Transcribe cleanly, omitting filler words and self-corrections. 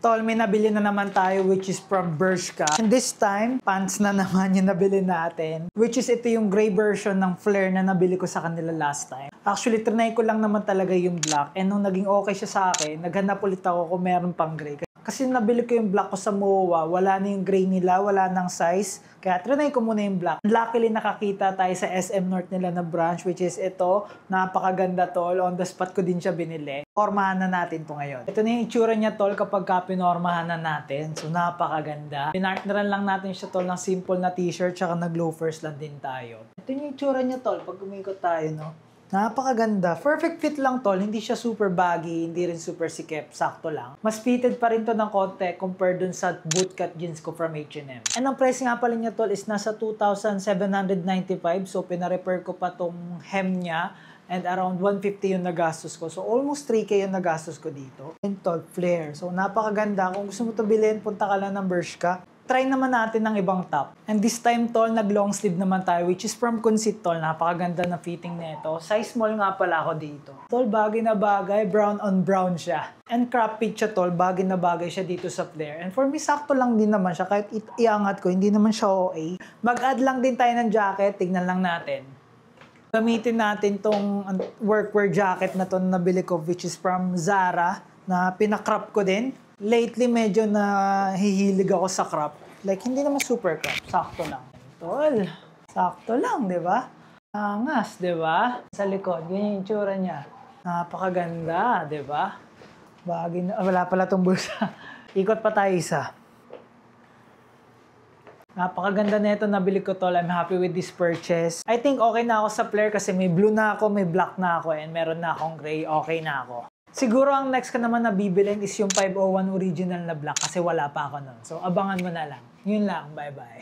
Tol, may nabili na naman tayo which is from Bershka. And this time, pants na naman yung nabili natin. Which is ito yung gray version ng flare na nabili ko sa kanila last time. Actually, trinay ko lang naman talaga yung black. And nung naging okay siya sa akin, naghanap ulit ako kung meron pang gray. Kasi nabili ko yung black ko sa MOA, wala na yung gray nila, wala nang size. Kaya trinay ko muna yung black. Luckily, nakakita tayo sa SM North nila na branch, which is ito. Napakaganda, tol. On the spot ko din siya binili. Pormahan na natin to ngayon. Ito na yung itsura niya, tol, kapag pinormahan na natin. So, napakaganda. Pinartneran lang natin siya, tol, ng simple na t-shirt, tsaka nag-loafers lang din tayo. Ito yung itsura niya, tol, pag umikot tayo, no? Napakaganda. Perfect fit lang, tol. Hindi siya super baggy, hindi rin super sikip. Sakto lang. Mas fitted pa rin to ng konti compared dun sa bootcut jeans ko from H&M. And ang price nga pala niya, tol, is nasa 2,795. So, pinarepair ko pa tong hem niya. And around 150 yung nagastos ko. So, almost 3K yung nagastos ko dito. And tol, flare. So, napakaganda. Kung gusto mo ito bilhin, punta ka lang ng Bershka. Try naman natin ng ibang top. And this time, tol, nag-long sleeve naman tayo, which is from Conceit, tol. Napakaganda na fitting nito. Size small nga pala ako dito. Tol, bagay na bagay. Brown on brown siya. And crop fit siya, tol. Bagay na bagay siya dito sa flare. And for me, sakto lang din naman siya. Kahit iangat ko, hindi naman siya OA. Mag-add lang din tayo ng jacket. Tignan lang natin. Gamitin natin tong workwear jacket na to na nabili ko, which is from Zara, na pinakrop ko din. Lately, medyo nahihilig ako sa crop. Like, hindi naman super crop. Sakto lang. Tol, sakto lang, di ba? Angas, di ba? Sa likod, ganyan yung itsura niya. Napakaganda, di ba? Bagay na, wala pala tong bulsa. Ikot pa tayo isa. Napakaganda na ito, nabili ko, tol. I'm happy with this purchase. I think okay na ako sa flare kasi may blue na ako, may black na ako, and meron na akong gray. Okay na ako. Siguro ang next ka naman na bibilin is yung 501 original na black kasi wala pa ako nun. So, abangan mo na lang. Yun lang. Bye-bye.